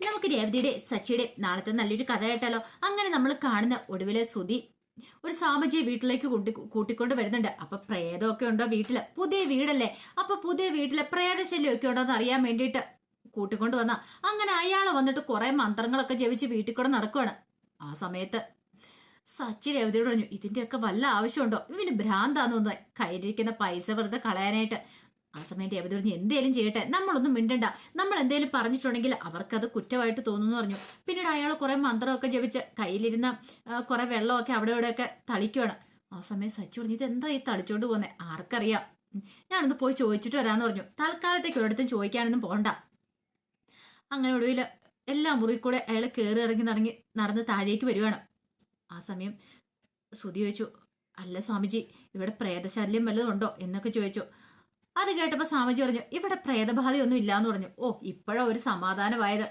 നമുക്ക് രേവതിയുടെ സച്ചിയുടെ നാളത്തെ നല്ലൊരു കഥ കേട്ടാലോ? അങ്ങനെ നമ്മൾ കാണുന്ന ഒടുവിലെ സുധി ഒരു സാമജിയെ വീട്ടിലേക്ക് കൂട്ടിക്കൊണ്ട് വരുന്നുണ്ട്. അപ്പൊ പ്രേതമൊക്കെ ഉണ്ടോ വീട്ടില്? പുതിയ വീടല്ലേ, അപ്പൊ പുതിയ വീട്ടിലെ പ്രേതശല്യമൊക്കെ ഉണ്ടോ എന്ന് അറിയാൻ വേണ്ടിയിട്ട് കൂട്ടിക്കൊണ്ട് വന്ന അങ്ങനെ അയാളെ വന്നിട്ട് കുറെ മന്ത്രങ്ങളൊക്കെ ജപിച്ച് വീട്ടിൽ കൂടെ നടക്കുവാണ്. ആ സമയത്ത് സച്ചി രേവതിയോട് പറഞ്ഞു, ഇതിന്റെയൊക്കെ വല്ല ആവശ്യമുണ്ടോ? ഇവന് ഭ്രാന്താന്ന് തോന്നുന്നത്, കയ്യിലിരിക്കുന്ന പൈസ വെറുതെ കളയാനായിട്ട്. ആ സമയം രേവതി പറഞ്ഞു, എന്തേലും ചെയ്യട്ടെ, നമ്മളൊന്നും മിണ്ടണ്ട, നമ്മൾ എന്തേലും പറഞ്ഞിട്ടുണ്ടെങ്കിൽ അവർക്കത് കുറ്റമായിട്ട് തോന്നുന്നു പറഞ്ഞു. പിന്നീട് അയാൾ കുറെ മന്ത്രമൊക്കെ ജപിച്ച് കയ്യിലിരുന്ന കുറെ വെള്ളമൊക്കെ അവിടെ ഇവിടെയൊക്കെ തളിക്കുവാണ്. ആ സമയം സച്ചി പറഞ്ഞു, ഇതെന്താ ഈ തളിച്ചോണ്ട് പോകുന്നത്, ആർക്കറിയാം, ഞാനൊന്ന് പോയി ചോദിച്ചിട്ട് വരാന്ന് പറഞ്ഞു. തൽക്കാലത്തേക്ക് ഒരിടത്തും ചോദിക്കാനൊന്നും പോണ്ട. അങ്ങനെ ഒടുവിൽ എല്ലാ മുറി കൂടെ അയാൾ കയറി ഇറങ്ങി നടന്ന് താഴേക്ക് വരുവാണ്. ആ സമയം ശ്രുതി ചോദിച്ചു, അല്ല സ്വാമിജി, ഇവിടെ പ്രേതശല്യം വല്ലതും ഉണ്ടോ എന്നൊക്കെ ചോദിച്ചു. അത് കേട്ടപ്പോൾ സ്വാമിജി പറഞ്ഞു, ഇവിടെ പ്രേതബാധയൊന്നും ഇല്ലാന്ന് പറഞ്ഞു. ഓ, ഇപ്പോഴാ ഒരു സമാധാനമായത്.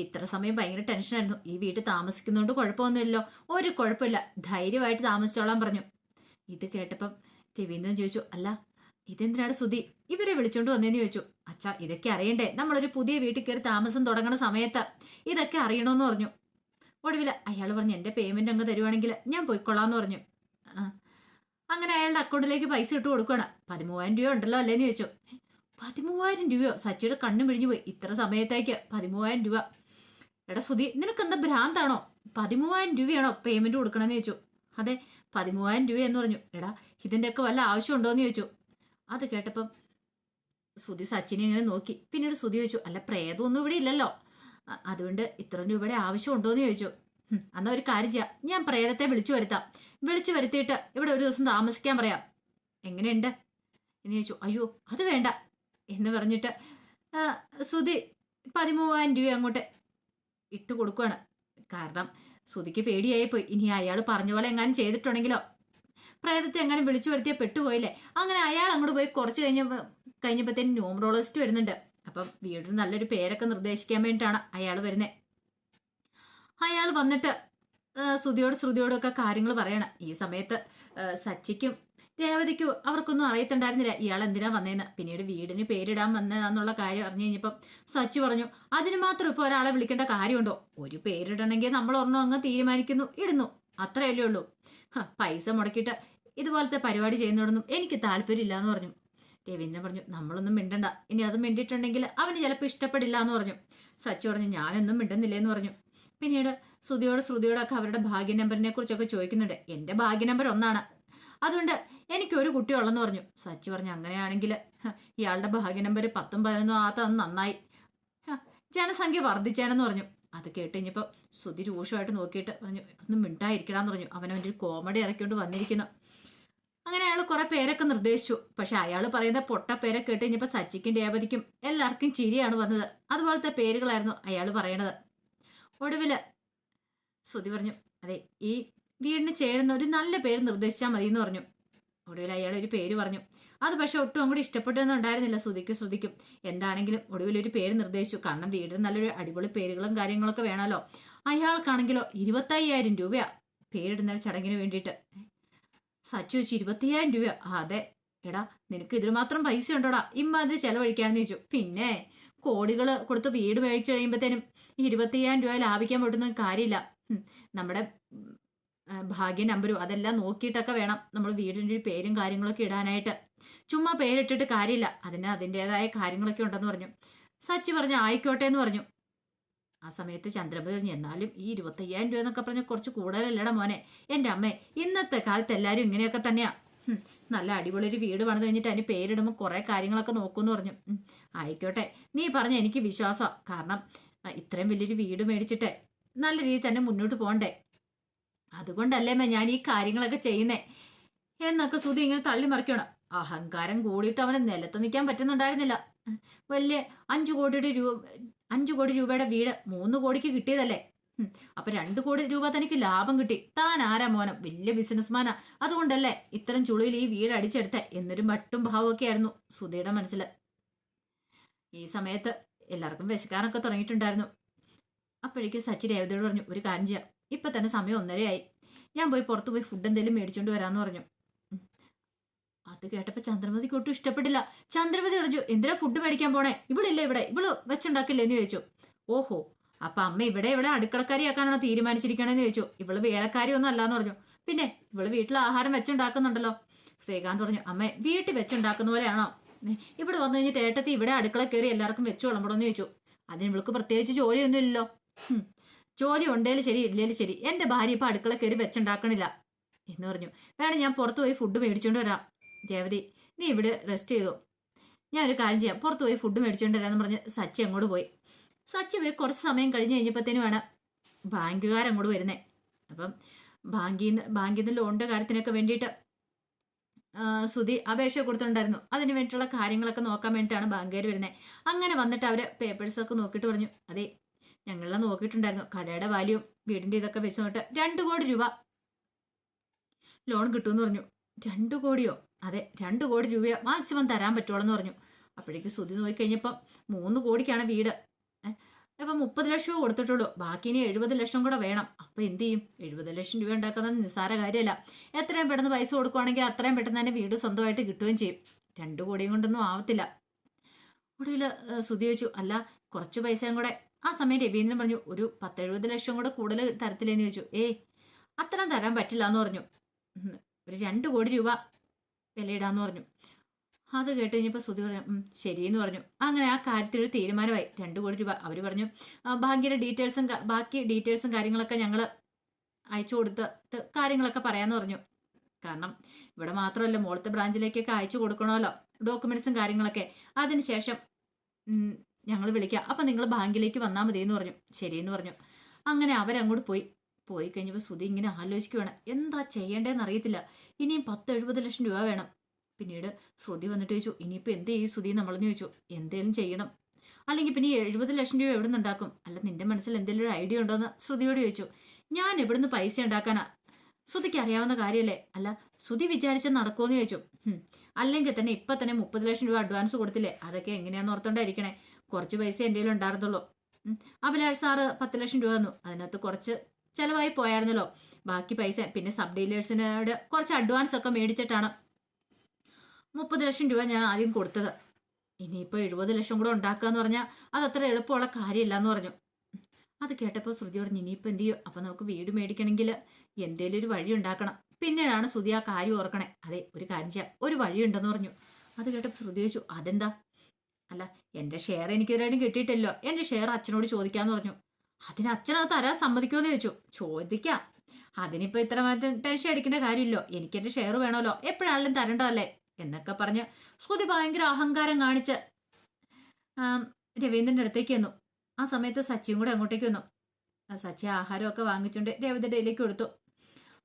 ഇത്ര സമയം ഭയങ്കര ടെൻഷനായിരുന്നു. ഈ വീട്ടിൽ താമസിക്കുന്നതുകൊണ്ട് കുഴപ്പമൊന്നുമില്ലല്ലോ, ഒരു കുഴപ്പമില്ല, ധൈര്യമായിട്ട് താമസിച്ചോളാൻ പറഞ്ഞു. ഇത് കേട്ടപ്പം രവീന്ദ്രൻ ചോദിച്ചു, അല്ല ഇതെന്തിനാണ് ശ്രുതി ഇവരെ വിളിച്ചോണ്ട് വന്നേന്ന് ചോദിച്ചു. അച്ഛാ, ഇതൊക്കെ അറിയണ്ടേ, നമ്മളൊരു പുതിയ വീട്ടിൽ കയറി താമസം തുടങ്ങണ സമയത്ത് ഇതൊക്കെ അറിയണമെന്ന് പറഞ്ഞു. ഒടുവിൽ അയാൾ പറഞ്ഞു, എൻ്റെ പേയ്മെന്റ് അങ്ങ് തരുവാണെങ്കിൽ ഞാൻ പോയിക്കൊള്ളാന്ന് പറഞ്ഞു. അങ്ങനെ അയാളുടെ അക്കൗണ്ടിലേക്ക് പൈസ ഇട്ട് കൊടുക്കുകയാണ്. 13,000 രൂപ ഉണ്ടല്ലോ അല്ലേന്ന് ചോദിച്ചു. 13,000 രൂപയോ? സച്ചിയുടെ കണ്ണു പിഴിഞ്ഞു പോയി. ഇത്ര സമയത്തേക്ക് 13,000 രൂപ? എടാ ശ്രുതി, നിനക്ക് എന്താ ഭ്രാന്താണോ? 13,000 രൂപയാണോ പേയ്മെന്റ് കൊടുക്കണമെന്ന് ചോദിച്ചു. അതെ, 13,000 രൂപ എന്ന് പറഞ്ഞു. എടാ, ഇതിൻ്റെയൊക്കെ വല്ല ആവശ്യം ഉണ്ടോയെന്ന് ചോദിച്ചു. അത് കേട്ടപ്പം ശ്രുതി സച്ചിനെ ഇങ്ങനെ നോക്കി. പിന്നീട് ശ്രുതി ചോദിച്ചു, അല്ല പ്രേതമൊന്നും ഇവിടെ ഇല്ലല്ലോ, അതുകൊണ്ട് ഇത്ര രൂപയുടെ ആവശ്യം ഉണ്ടോയെന്ന് ചോദിച്ചു. എന്നാ ഒരു കാര്യം ചെയ്യാം, ഞാൻ പ്രേതത്തെ വിളിച്ചു വരുത്തിയിട്ട് ഇവിടെ ഒരു ദിവസം താമസിക്കാൻ പറയാം, എങ്ങനെയുണ്ട് എന്ന് ചോദിച്ചു. അയ്യോ അത് വേണ്ട എന്ന് പറഞ്ഞിട്ട് ശ്രുതി 13,000 രൂപ അങ്ങോട്ട് ഇട്ട് കൊടുക്കുകയാണ്. കാരണം ശ്രുതിക്ക് പേടിയായി പോയി, ഇനി അയാൾ പറഞ്ഞ പോലെ എങ്ങാനും ചെയ്തിട്ടുണ്ടെങ്കിലോ, പ്രേതത്തെ എങ്ങനെ വിളിച്ചു വരുത്തിയ പെട്ടുപോയില്ലേ. അങ്ങനെ അയാൾ അങ്ങോട്ട് പോയി കുറച്ച് കഴിഞ്ഞപ്പോഴത്തേനും ന്യൂമറോളജിസ്റ്റ് വരുന്നുണ്ട്. അപ്പം വീടിന് നല്ലൊരു പേരൊക്കെ നിർദ്ദേശിക്കാൻ വേണ്ടിയിട്ടാണ് അയാൾ വരുന്നത്. അയാൾ വന്നിട്ട് ശ്രുതിയോടൊക്കെ കാര്യങ്ങൾ പറയണം. ഈ സമയത്ത് സച്ചിക്കും രേവതിക്കും അവർക്കൊന്നും അറിയത്തുണ്ടായിരുന്നില്ല ഇയാൾ എന്തിനാ വന്നേന്ന്. പിന്നീട് വീടിന് പേരിടാൻ വന്നതെന്നുള്ള കാര്യം അറിഞ്ഞു കഴിഞ്ഞപ്പം സച്ചി പറഞ്ഞു, അതിന് മാത്രം ഇപ്പോൾ ഒരാളെ വിളിക്കേണ്ട കാര്യമുണ്ടോ? ഒരു പേരിടണമെങ്കിൽ നമ്മൾ ഒരെണ്ണം അങ്ങ് തീരുമാനിക്കുന്നു, ഇടുന്നു, അത്രയല്ലേ ഉള്ളൂ. പൈസ മുടക്കിയിട്ട് ഇതുപോലത്തെ പരിപാടി ചെയ്യുന്നതൊന്നും എനിക്ക് താല്പര്യമില്ല എന്ന് പറഞ്ഞു. രവീന്ദ്രൻ പറഞ്ഞു, നമ്മളൊന്നും മിണ്ടണ്ട, ഇനി അത് മിണ്ടിയിട്ടുണ്ടെങ്കിൽ അവന് ചിലപ്പോൾ ഇഷ്ടപ്പെടില്ല എന്ന് പറഞ്ഞു. സച്ചി പറഞ്ഞു, ഞാനൊന്നും മിണ്ടുന്നില്ലേന്ന് പറഞ്ഞു. പിന്നീട് ശ്രുതിയോടൊക്കെ അവരുടെ ഭാഗ്യ നമ്പറിനെ കുറിച്ചൊക്കെ ചോദിക്കുന്നുണ്ട്. എൻ്റെ ഭാഗ്യ നമ്പർ 1 അതുകൊണ്ട് എനിക്കൊരു കുട്ടിയുള്ളെന്ന് പറഞ്ഞു. സച്ചി പറഞ്ഞു, അങ്ങനെയാണെങ്കിൽ ഇയാളുടെ ഭാഗ്യ നമ്പർ 10ഉം 11ഉം ആകാത്തത് നന്നായി, ജനസംഖ്യ വർദ്ധിച്ചേനെന്ന് പറഞ്ഞു. അത് കേട്ട് കഴിഞ്ഞപ്പോൾ ശ്രുതി രൂക്ഷമായിട്ട് നോക്കിയിട്ട് പറഞ്ഞു, ഒന്നും മിണ്ടായിരിക്കടാന്ന് പറഞ്ഞു. അവനവൻ്റെ ഒരു കോമഡി ഇറക്കിക്കൊണ്ട് വന്നിരിക്കുന്നു. അങ്ങനെ അയാൾ കുറെ പേരൊക്കെ നിർദ്ദേശിച്ചു. പക്ഷെ അയാൾ പറയുന്ന പൊട്ട പേരെ കേട്ട് കഴിഞ്ഞപ്പോൾ സച്ചിക്കും രേവതിക്കും എല്ലാവർക്കും ചിരിയാണ് വന്നത്. അതുപോലത്തെ പേരുകളായിരുന്നു അയാൾ പറയണത്. ഒടുവില് ശ്രുതി പറഞ്ഞു, അതെ, ഈ വീടിന് ചേരുന്ന ഒരു നല്ല പേര് നിർദ്ദേശിച്ചാൽ മതി എന്ന് പറഞ്ഞു. ഒടുവിൽ അയാൾ ഒരു പേര് പറഞ്ഞു. അത് പക്ഷെ ഒട്ടും അങ്ങോട്ട് ഇഷ്ടപ്പെട്ടൊന്നും ഉണ്ടായിരുന്നില്ല ശ്രുതിക്കും. എന്താണെങ്കിലും ഒടുവിലൊരു പേര് നിർദ്ദേശിച്ചു. കാരണം വീടിന് നല്ലൊരു അടിപൊളി പേരുകളും കാര്യങ്ങളൊക്കെ വേണമല്ലോ. അയാൾക്കാണെങ്കിലോ 25,000 രൂപയാ പേരിടുന്ന ചടങ്ങിന് വേണ്ടിയിട്ട്. സച്ചു വെച്ചു, 25,000 രൂപ? അതെ. എടാ, നിനക്ക് ഇതിന് മാത്രം പൈസ ഉണ്ടോടാ ഇമ്മാതിരി ചെലവഴിക്കാന്ന് ചോദിച്ചു. പിന്നെ കോടികൾ കൊടുത്ത് വീട് മേടിച്ചു കഴിയുമ്പോഴത്തേനും 25,000 രൂപ ലാഭിക്കാൻ പറ്റുന്ന കാര്യമില്ല. നമ്മുടെ ഭാഗ്യ നമ്പരും അതെല്ലാം നോക്കിയിട്ടൊക്കെ വേണം നമ്മൾ വീടിൻ്റെ ഒരു പേരും കാര്യങ്ങളൊക്കെ ഇടാനായിട്ട്. ചുമ്മാ പേരിട്ടിട്ട് കാര്യമില്ല, അതിൻ്റെതായ കാര്യങ്ങളൊക്കെ ഉണ്ടെന്ന് പറഞ്ഞു. സച്ചി പറഞ്ഞു, ആയിക്കോട്ടെ എന്ന് പറഞ്ഞു. ആ സമയത്ത് ചന്ദ്രപതി പറഞ്ഞു, എന്നാലും ഈ 25,000 രൂപ എന്നൊക്കെ പറഞ്ഞാൽ കുറച്ച് കൂടുതലല്ലടാ മോനെ. എൻ്റെ അമ്മേ, ഇന്നത്തെ കാലത്ത് എല്ലാവരും ഇങ്ങനെയൊക്കെ തന്നെയാ. നല്ല അടിപൊളി ഒരു വീട് പണിത് കഴിഞ്ഞിട്ട് അതിന് പേരിടുമ്പോൾ കുറേ കാര്യങ്ങളൊക്കെ നോക്കുമെന്ന് പറഞ്ഞു. ആയിക്കോട്ടെ, നീ പറഞ്ഞ എനിക്ക് വിശ്വാസമാണ്. കാരണം ഇത്രയും വലിയൊരു വീട് മേടിച്ചിട്ട് നല്ല രീതിയിൽ തന്നെ മുന്നോട്ട് പോകണ്ടേ, അതുകൊണ്ടല്ലേ ഞാൻ ഈ കാര്യങ്ങളൊക്കെ ചെയ്യുന്നേ എന്നൊക്കെ ശ്രുതി ഇങ്ങനെ തള്ളി മറിക്കണം. അഹങ്കാരം കൂടിയിട്ട് അവനെ നിലത്ത് നിൽക്കാൻ പറ്റുന്നുണ്ടായിരുന്നില്ല. വലിയ 5 കോടി രൂപയുടെ വീട് 3 കോടിക്ക് കിട്ടിയതല്ലേ. അപ്പൊ 2 കോടി രൂപ തനിക്ക് ലാഭം കിട്ടി. താൻ ആരാ മോനം, വലിയ ബിസിനസ്മാനാ, അതുകൊണ്ടല്ലേ ഇത്തരം ചുളിയിൽ ഈ വീട് അടിച്ചെടുത്ത എന്നൊരു മട്ടും ഭാവമൊക്കെ ആയിരുന്നു സുധിയുടെ മനസ്സിൽ. ഈ സമയത്ത് എല്ലാവർക്കും വിശക്കാനൊക്കെ തുടങ്ങിയിട്ടുണ്ടായിരുന്നു. അപ്പോഴേക്കും സച്ചി രേവതിയോട് പറഞ്ഞു, ഒരു കാര്യം ചെയ്യാം, ഇപ്പൊ തന്നെ സമയം 1:30 ഞാൻ പോയി പുറത്ത് പോയി ഫുഡ് എന്തെങ്കിലും മേടിച്ചോണ്ട് വരാന്ന് പറഞ്ഞു. അത് കേട്ടപ്പോ ചന്ദ്രമതിക്ക് ഒട്ടും ഇഷ്ടപ്പെട്ടില്ല. ചന്ദ്രമതി പറഞ്ഞു, എന്തിനാ ഫുഡ് മേടിക്കാൻ പോണേ, ഇവളില്ലേ ഇവിടെ, ഇവള് വെച്ചുണ്ടാക്കില്ലേ എന്ന് ചോദിച്ചു. ഓഹോ, അപ്പൊ അമ്മ ഇവിടെ അടുക്കളക്കാരിയാക്കാനാണോ തീരുമാനിച്ചിരിക്കണെന്ന് ചോദിച്ചു. ഇവള് വേലക്കാരി ഒന്നും അല്ലാന്ന് പറഞ്ഞു. പിന്നെ ഇവള് വീട്ടിൽ ആഹാരം വെച്ചുണ്ടാക്കുന്നുണ്ടല്ലോ. ശ്രീകാന്ത് പറഞ്ഞു, അമ്മേ വീട്ടിൽ വെച്ചുണ്ടാക്കുന്ന പോലെയാണോ? ഇവിടെ വന്നു കഴിഞ്ഞിട്ട് ഏട്ടത്തി ഇവിടെ അടുക്കള കയറി എല്ലാവർക്കും വെച്ചു വിളമ്പണമെന്ന് ചോദിച്ചു. അതിന് ഇവൾക്ക് പ്രത്യേകിച്ച് ജോലിയൊന്നും ഇല്ലല്ലോ. ജോലി ഉണ്ടേലും ശരി ഇല്ലേലും ശരി, എന്റെ ഭാര്യ ഇപ്പൊ അടുക്കള കയറി വെച്ചുണ്ടാക്കണില്ല എന്ന് പറഞ്ഞു. വേണം ഞാൻ പുറത്തു പോയി ഫുഡ് മേടിച്ചോണ്ട് വരാം. രേവതി, നീ ഇവിടെ റെസ്റ്റ് ചെയ്തോ, ഞാനൊരു കാര്യം ചെയ്യാം, പുറത്ത് പോയി ഫുഡ് മേടിച്ചോണ്ട് വരാമെന്ന് പറഞ്ഞ് സച്ചി അങ്ങോട്ട് പോയി. സച്ചി പോയി കുറച്ച് സമയം കഴിഞ്ഞ് കഴിഞ്ഞപ്പോഴത്തേനുമാണ് ബാങ്കുകാരങ്ങോട്ട് വരുന്നേ. അപ്പം ബാങ്കിൽ നിന്ന് ലോണിന്റെ കാര്യത്തിനൊക്കെ വേണ്ടിയിട്ട് സുധി അപേക്ഷ കൊടുത്തിട്ടുണ്ടായിരുന്നു. അതിന് വേണ്ടിയിട്ടുള്ള കാര്യങ്ങളൊക്കെ നോക്കാൻ വേണ്ടിയിട്ടാണ് ബാങ്കുകാർ വരുന്നത്. അങ്ങനെ വന്നിട്ട് അവര് പേപ്പേഴ്സൊക്കെ നോക്കിയിട്ട് പറഞ്ഞു, അതെ ഞങ്ങളെല്ലാം നോക്കിയിട്ടുണ്ടായിരുന്നു, കടയുടെ വാല്യൂ വീടിന്റെ ഇതൊക്കെ വെച്ച് നോട്ട് 2 കോടി രൂപ ലോൺ കിട്ടുമെന്ന് പറഞ്ഞു. 2 കോടിയോ? അതെ, 2 കോടി രൂപയോ മാക്സിമം തരാൻ പറ്റുള്ളൂ പറഞ്ഞു. അപ്പോഴേക്ക് സുധി നോക്കിക്കഴിഞ്ഞപ്പം 3 കോടിക്കാണ് വീട്. അപ്പൊ 30 ലക്ഷം കൊടുത്തിട്ടുള്ളൂ, ബാക്കി ഇനി 70 ലക്ഷം കൂടെ വേണം. അപ്പൊ എന്ത് ചെയ്യും? 70 ലക്ഷം രൂപ ഉണ്ടാക്കുന്നത് നിസ്സാര കാര്യമല്ല. എത്രയും പെട്ടെന്ന് പൈസ കൊടുക്കുവാണെങ്കിൽ അത്രയും പെട്ടെന്ന് തന്നെ വീട് സ്വന്തമായിട്ട് കിട്ടുകയും ചെയ്യും. 2 കോടിയും കൊണ്ടൊന്നും ആവത്തില്ല. ഒടുവിൽ സുധി ചോദിച്ചു, അല്ല കുറച്ച് പൈസയും കൂടെ. ആ സമയം രവീന്ദ്രൻ പറഞ്ഞു, ഒരു 10-70 ലക്ഷം കൂടെ കൂടുതൽ തരത്തില്ലെന്ന് ചോദിച്ചു. അത്രയും തരാൻ പറ്റില്ല എന്ന് പറഞ്ഞു. ഒരു 2 കോടി രൂപ വിലയിടാന്ന് പറഞ്ഞു. അത് കേട്ട് കഴിഞ്ഞപ്പോൾ സുധി പറഞ്ഞു, ശരിയെന്ന് പറഞ്ഞു. അങ്ങനെ ആ കാര്യത്തിലൊരു തീരുമാനമായി. 2 കോടി രൂപ അവർ പറഞ്ഞു, ബാക്കി ഡീറ്റെയിൽസും കാര്യങ്ങളൊക്കെ ഞങ്ങൾ അയച്ചു കൊടുത്തിട്ട് കാര്യങ്ങളൊക്കെ പറയാമെന്ന് പറഞ്ഞു. കാരണം ഇവിടെ മാത്രമല്ല, മോളത്തെ ബ്രാഞ്ചിലേക്കൊക്കെ അയച്ചു കൊടുക്കണമല്ലോ ഡോക്യുമെന്റ്സും കാര്യങ്ങളൊക്കെ. അതിനുശേഷം ഞങ്ങൾ വിളിക്കാം, അപ്പം നിങ്ങൾ ബാങ്കിലേക്ക് വന്നാൽ മതി എന്ന് പറഞ്ഞു. ശരിയെന്ന് പറഞ്ഞു. അങ്ങനെ അവരങ്ങോട്ട് പോയി കഴിഞ്ഞപ്പോൾ സുധി ഇങ്ങനെ ആലോചിക്കുവാണ്, എന്താ ചെയ്യേണ്ടതെന്ന് അറിയത്തില്ല. ഇനിയും 10-70 ലക്ഷം രൂപ വേണം. പിന്നീട് ശ്രുതി വന്നിട്ട് ചോദിച്ചു, ഇനിയിപ്പോൾ എന്ത് ചെയ്യും സുധി നമ്മളെന്ന് ചോദിച്ചു. എന്തേലും ചെയ്യണം, അല്ലെങ്കിൽ പിന്നെ 70 ലക്ഷം രൂപ എവിടെ നിന്ന് ഉണ്ടാക്കും? അല്ല നിന്റെ മനസ്സിൽ എന്തെങ്കിലും ഒരു ഐഡിയ ഉണ്ടോ എന്ന് ശ്രുതിയോട് ചോദിച്ചു. ഞാൻ എവിടുന്ന് പൈസ ഉണ്ടാക്കാനാ? ശ്രുതിക്ക് അറിയാവുന്ന കാര്യമല്ലേ. അല്ല ശ്രുതി വിചാരിച്ചാൽ നടക്കുമെന്ന് ചോദിച്ചു. അല്ലെങ്കിൽ തന്നെ ഇപ്പം തന്നെ 30 ലക്ഷം രൂപ അഡ്വാൻസ് കൊടുത്തില്ലേ, അതൊക്കെ എങ്ങനെയാന്ന് ഓർത്തോണ്ടായിരിക്കണേ. കുറച്ച് പൈസ എൻ്റെ കയ്യിൽ ഉണ്ടായിരുന്നുള്ളൂ. അഭിലാഷ് സാറ് 10 ലക്ഷം രൂപ തന്നു, അതിനകത്ത് കുറച്ച് ചിലവായി പോയായിരുന്നല്ലോ. ബാക്കി പൈസ പിന്നെ സബ് ഡീലേഴ്സിനോട് കുറച്ച് അഡ്വാൻസ് ഒക്കെ മേടിച്ചിട്ടാണ് 30 ലക്ഷം രൂപ ഞാൻ ആദ്യം കൊടുത്തത്. ഇനിയിപ്പോൾ 70 ലക്ഷം കൂടെ ഉണ്ടാക്കുക എന്ന് പറഞ്ഞാൽ അതത്ര എളുപ്പമുള്ള കാര്യമില്ല എന്ന് പറഞ്ഞു. അത് കേട്ടപ്പോൾ ശ്രുതി പറഞ്ഞു, ഇനിയിപ്പോൾ എന്ത് ചെയ്യും? അപ്പം നമുക്ക് വീട് മേടിക്കണമെങ്കിൽ എന്തേലും ഒരു വഴി ഉണ്ടാക്കണം. പിന്നീടാണ് ശ്രുതി ആ കാര്യം ഓർക്കണേ. അതെ, ഒരു കാര്യം ചെയ്യാം, ഒരു വഴിയുണ്ടെന്ന് പറഞ്ഞു. അത് കേട്ടപ്പോൾ ശ്രുതി ചോദിച്ചു, അതെന്താ? അല്ല എൻ്റെ ഷെയർ എനിക്ക് ഇതുവരെയും കിട്ടിയിട്ടില്ലോ, എൻ്റെ ഷെയർ അച്ഛനോട് ചോദിക്കാന്ന് പറഞ്ഞു. അതിന് അച്ഛനത് തരാൻ സമ്മതിക്കുമെന്ന് ചോദിച്ചു. ചോദിക്കാം, അതിനിപ്പോൾ ഇത്ര മാത്രം ടെൻഷൻ അടിക്കേണ്ട കാര്യമില്ലോ, എനിക്ക് എൻ്റെ ഷെയർ വേണമല്ലോ, എപ്പോഴാണെങ്കിലും തരണ്ടല്ലേ എന്നൊക്കെ പറഞ്ഞ് ശ്രുതി ഭയങ്കര അഹങ്കാരം കാണിച്ച് രവീന്ദ്രൻ്റെ അടുത്തേക്ക് വന്നു. ആ സമയത്ത് സച്ചിയും കൂടെ അങ്ങോട്ടേക്ക് വന്നു. സച്ചി ആഹാരമൊക്കെ വാങ്ങിച്ചുകൊണ്ട് രേവതിയുടെ ഡേയിലേക്ക് കൊടുത്തു.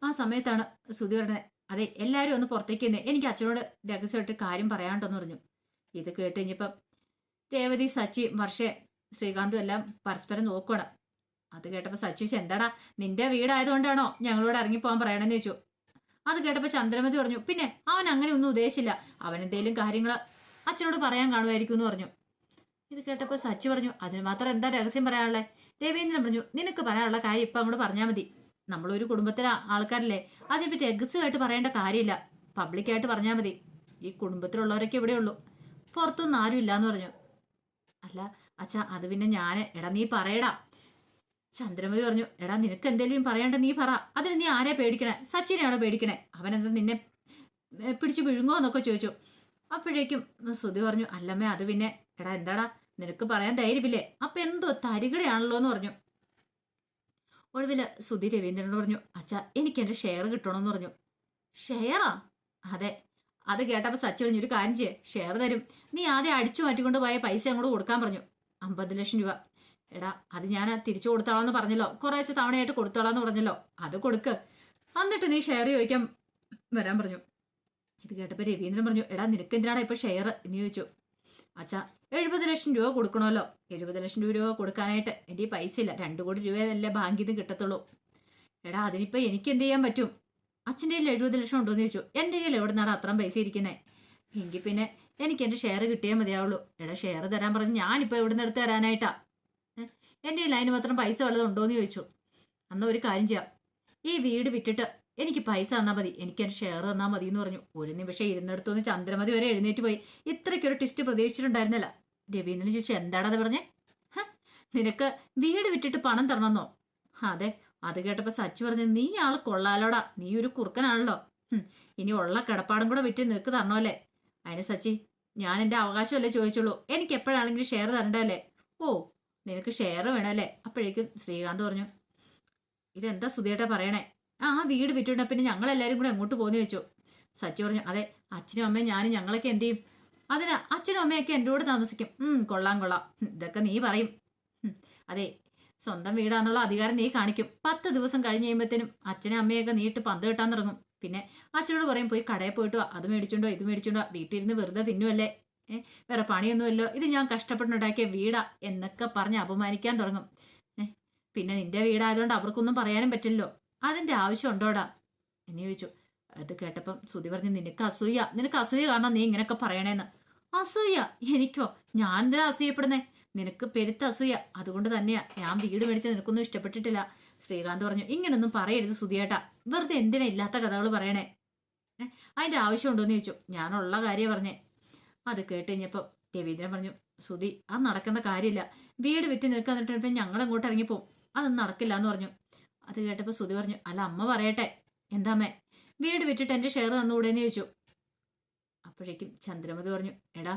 ആ സമയത്താണ് ശ്രുതി പറഞ്ഞത്, അതെ എല്ലാവരും ഒന്ന് പുറത്തേക്ക് വന്നേ, എനിക്ക് അച്ഛനോട് രഹസ്യമായിട്ട് കാര്യം പറയാണ്ടെന്ന് പറഞ്ഞു. ഇത് കേട്ട് കഴിഞ്ഞപ്പം രേവതി, സച്ചി, വർഷ, ശ്രീകാന്തും എല്ലാം പരസ്പരം നോക്കണം. അത് കേട്ടപ്പോൾ സച്ചി ചോദിച്ചു, എന്താടാ നിന്റെ വീടായതുകൊണ്ടാണോ ഞങ്ങളോട് ഇറങ്ങിപ്പോകാൻ പറയണമെന്ന് ചോദിച്ചു. അത് കേട്ടപ്പോൾ ചന്ദ്രമതി പറഞ്ഞു, പിന്നെ അവൻ അങ്ങനെ ഒന്നും ഉദ്ദേശിച്ചില്ല, അവൻ എന്തെങ്കിലും കാര്യങ്ങൾ അച്ഛനോട് പറയാൻ കാണുമായിരിക്കും എന്ന് പറഞ്ഞു. ഇത് കേട്ടപ്പോൾ സച്ചി പറഞ്ഞു, അതിന് മാത്രം എന്താ രഹസ്യം പറയാനുള്ളത്? രവീന്ദ്രൻ പറഞ്ഞു, നിനക്ക് പറയാനുള്ള കാര്യം ഇപ്പം അങ്ങോട്ട് പറഞ്ഞാൽ മതി, നമ്മളൊരു കുടുംബത്തിലെ ആൾക്കാരല്ലേ, അതിനെപ്പറ്റി രഹസ്യമായിട്ട് പറയേണ്ട കാര്യമില്ല, പബ്ലിക്കായിട്ട് പറഞ്ഞാൽ മതി. ഈ കുടുംബത്തിലുള്ളവരൊക്കെ ഇവിടെ ഉള്ളൂ, പുറത്തൊന്നും ആരും ഇല്ലാന്ന് പറഞ്ഞു. അല്ല അച്ഛാ, അത് പിന്നെ എടാ നീ പറയടാ. ചന്ദ്രമതി പറഞ്ഞു, എടാ നിനക്ക് എന്തെങ്കിലും പറയണ്ട നീ പറ, അതിന് നീ ആരെ പേടിക്കണേ? സച്ചിനെയാണോ പേടിക്കണേ? അവനെന്താ നിന്നെ പിടിച്ചു വിഴുങ്ങോ എന്നൊക്കെ ചോദിച്ചു. അപ്പോഴേക്കും ശ്രുതി പറഞ്ഞു, അല്ലമ്മേ അത് പിന്നെ എടാ എന്താടാ നിനക്ക് പറയാൻ ധൈര്യമില്ലേ? അപ്പൊ എന്തോ തരികടയാണല്ലോ എന്ന് പറഞ്ഞു. ഒടുവില് ശ്രുതി രവീന്ദ്രനോട് പറഞ്ഞു, അച്ഛാ എനിക്ക് എൻ്റെ ഷെയർ കിട്ടണമെന്ന് പറഞ്ഞു. ഷെയറാ? അതെ. അത് കേട്ടപ്പോൾ സച്ചി പറഞ്ഞു, ഒരു കാര്യം ചെയ്യേ, ഷെയർ തരും, നീ ആദ്യം അടിച്ചു മാറ്റിക്കൊണ്ട് പോയ പൈസ അങ്ങോട്ട് കൊടുക്കാൻ പറഞ്ഞു. 50 ലക്ഷം രൂപ. എടാ അത് ഞാൻ തിരിച്ചു കൊടുത്തോളാന്ന് പറഞ്ഞല്ലോ, കുറേശ്ശെ തവണയായിട്ട് കൊടുത്തോളാന്ന് പറഞ്ഞല്ലോ, അത് കൊടുക്ക്, എന്നിട്ട് നീ ഷെയർ ചോദിക്കാൻ വരാൻ പറഞ്ഞു. ഇത് കേട്ടപ്പോൾ രവീന്ദ്രൻ പറഞ്ഞു, എടാ നിനക്ക് എന്തിനാടാ ഇപ്പൊ ഷെയർ എന്ന് ചോദിച്ചു. അച്ഛാ 70 ലക്ഷം രൂപ കൊടുക്കണമല്ലോ, 70 ലക്ഷം രൂപ കൊടുക്കാനായിട്ട് എൻ്റെ പൈസ ഇല്ല, 2 കോടി രൂപയല്ലേ ബാങ്കിൽ നിന്ന് കിട്ടത്തുള്ളൂ. എടാ അതിനിപ്പോ എനിക്ക് എന്ത് ചെയ്യാൻ പറ്റും? അച്ഛൻ്റെ കയ്യിൽ 70 ലക്ഷം ഉണ്ടോന്ന് ചോദിച്ചു. എൻ്റെ കയ്യിൽ എവിടെ നിന്നാണ് അത്രയും പൈസ ഇരിക്കുന്നത്? എങ്കിൽ പിന്നെ എനിക്ക് എൻ്റെ ഷെയർ കിട്ടിയാൽ മതിയാവുള്ളൂ. എടാ ഷെയർ തരാൻ പറഞ്ഞ് ഞാനിപ്പോൾ എവിടെ നിന്ന് എടുത്ത് തരാനായിട്ടാ? എൻ്റെ കയ്യിൽ അതിന് മാത്രം പൈസ വല്ലതും ഉണ്ടോയെന്ന് ചോദിച്ചു. എന്നാൽ ഒരു കാര്യം ചെയ്യാം, ഈ വീട് വിറ്റിട്ട് എനിക്ക് പൈസ തന്നാൽ മതി, എനിക്ക് എൻ്റെ ഷെയർ തന്നാൽ മതി എന്ന് പറഞ്ഞു. ഒരു നിമിഷം ഇരുന്നിടത്തുനിന്ന് ചന്ദ്രമതി വരെ എഴുന്നേറ്റ് പോയി. ഇത്രയ്ക്കൊരു ടിസ്റ്റ് പ്രതീക്ഷിച്ചിട്ടുണ്ടായിരുന്നില്ല. രവീന്ദ്രൻ ചോദിച്ചു, എന്താടാ അത് പറഞ്ഞേ? നിനക്ക് വീട് വിറ്റിട്ട് പണം തരണമെന്നോ? അതെ. അത് കേട്ടപ്പോ സച്ചി പറഞ്ഞു, നീ ആള് കൊള്ളാലോടാ, നീ ഒരു കുറുക്കനാണല്ലോ. ഇനി ഉള്ള കിടപ്പാടും കൂടെ വിറ്റ് നിനക്ക് തരണമല്ലേ? അതിന് സച്ചി, ഞാൻ എന്റെ അവകാശമല്ലേ ചോദിച്ചുള്ളൂ, എനിക്ക് എപ്പോഴാണെങ്കിലും ഷെയർ തരണ്ടല്ലേ? ഓ, നിനക്ക് ഷെയർ വേണമല്ലേ? അപ്പോഴേക്കും ശ്രീകാന്ത് പറഞ്ഞു, ഇതെന്താ സുധിയേട്ടാ പറയണേ? ആ വീട് വിറ്റിട്ട് പിന്നെ ഞങ്ങൾ എല്ലാവരും കൂടെ എങ്ങോട്ട് പോന്നു ചോദിച്ചു. സച്ചി പറഞ്ഞു, അതെ, അച്ഛനും അമ്മയും ഞാനും ഞങ്ങളൊക്കെ എന്ത് ചെയ്യും? അതിന് അച്ഛനും അമ്മയൊക്കെ എൻ്റെ കൂടെ താമസിക്കും. കൊള്ളാം കൊള്ളാം, ഇതൊക്കെ നീ പറയും. അതെ, സ്വന്തം വീടാന്നുള്ള അധികാരം നീ കാണിക്കും. 10 ദിവസം കഴിഞ്ഞ് കഴിയുമ്പോഴത്തേനും അച്ഛനും അമ്മയൊക്കെ നീട്ട് പന്ത് കെട്ടാൻ തുടങ്ങും. പിന്നെ അച്ഛനോട് പറയും, പോയി കടയിൽ പോയിട്ട് വാ, അത് മേടിച്ചോണ്ടോ ഇത് മേടിച്ചോണ്ടോ, വീട്ടിലിരുന്ന് വെറുതെ തിന്നുമല്ലേ, വേറെ പണിയൊന്നുമല്ലോ, ഇത് ഞാൻ കഷ്ടപ്പെട്ടുണ്ടാക്കിയ വീടാ എന്നൊക്കെ പറഞ്ഞ് അപമാനിക്കാൻ തുടങ്ങും. പിന്നെ നിന്റെ വീടായതുകൊണ്ട് അവർക്കൊന്നും പറയാനും പറ്റില്ലല്ലോ, അതിന്റെ ആവശ്യം ഉണ്ടോടാ എന്ന് ചോദിച്ചു. അത് കേട്ടപ്പം ശ്രുതി പറഞ്ഞു, നിനക്ക് അസൂയ കാരണം നീ ഇങ്ങനെയൊക്കെ പറയണേന്ന്. അസൂയ? എനിക്കോ? ഞാൻ എന്തിനാ അസൂയപ്പെടുന്നേ? നിനക്ക് പെരുത്ത അസൂയ, അതുകൊണ്ട് തന്നെയാ ഞാൻ വീട് മേടിച്ച നിനക്കൊന്നും ഇഷ്ടപ്പെട്ടിട്ടില്ല. ശ്രീകാന്ത് പറഞ്ഞു, ഇങ്ങനൊന്നും പറയരുത് സുധിയേട്ടാ, വെറുതെ എന്തിനാ ഇല്ലാത്ത കഥകൾ പറയണേ? അതിന്റെ ആവശ്യം ഉണ്ടോന്ന് ചോദിച്ചു. ഞാനുള്ള കാര്യം പറഞ്ഞേ. അത് കേട്ട് കഴിഞ്ഞപ്പോ രവീന്ദ്രൻ പറഞ്ഞു, സുധി, അത് നടക്കുന്ന കാര്യമില്ല. വീട് വിറ്റ് നിൽക്കാൻ നിന്നിട്ട് ഞങ്ങൾ അങ്ങോട്ട് ഇറങ്ങിപ്പോവും, അതൊന്നും നടക്കില്ല എന്ന് പറഞ്ഞു. അത് കേട്ടപ്പോ സുധി പറഞ്ഞു, അല്ല അമ്മ പറയട്ടെ. എന്താമ്മേ? വീട് വിറ്റിട്ട് എന്റെ ഷെയർ തന്നുകൂടെന്ന് ചോദിച്ചു. അപ്പോഴേക്കും ചന്ദ്രമതി പറഞ്ഞു, എടാ,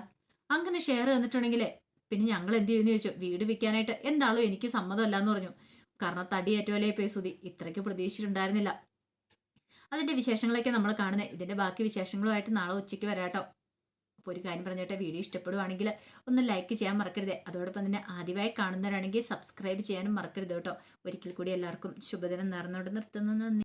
അങ്ങനെ ഷെയർ തന്നിട്ടുണ്ടെങ്കിലേ പിന്നെ ഞങ്ങൾ എന്ത് ചെയ്യുമെന്ന് ചോദിച്ചു. വീട് വിൽക്കാനായിട്ട് എന്താണോ എനിക്ക് സമ്മതമല്ല എന്ന് പറഞ്ഞു. കാരണം തടിയേറ്റോലേ പോയി സുധി, ഇത്രയ്ക്ക് പ്രതീക്ഷിച്ചിട്ടുണ്ടായിരുന്നില്ല. അതിന്റെ വിശേഷങ്ങളൊക്കെ നമ്മൾ കാണുന്നത്. ഇതിന്റെ ബാക്കി വിശേഷങ്ങളുമായിട്ട് നാളെ ഉച്ചയ്ക്ക് വരാട്ടോ. അപ്പോൾ ഒരു കാര്യം പറഞ്ഞോട്ടെ, വീഡിയോ ഇഷ്ടപ്പെടുവാണെങ്കിൽ ഒന്ന് ലൈക്ക് ചെയ്യാൻ മറക്കരുത്. അതോടൊപ്പം തന്നെ ആദ്യമായി കാണുന്നവരാണെങ്കിൽ സബ്സ്ക്രൈബ് ചെയ്യാനും മറക്കരുത് കേട്ടോ. ഒരിക്കൽ കൂടി എല്ലാവർക്കും ശുഭദിനം നേർന്നുകൊണ്ട് നിർത്തുന്നു. നന്ദി.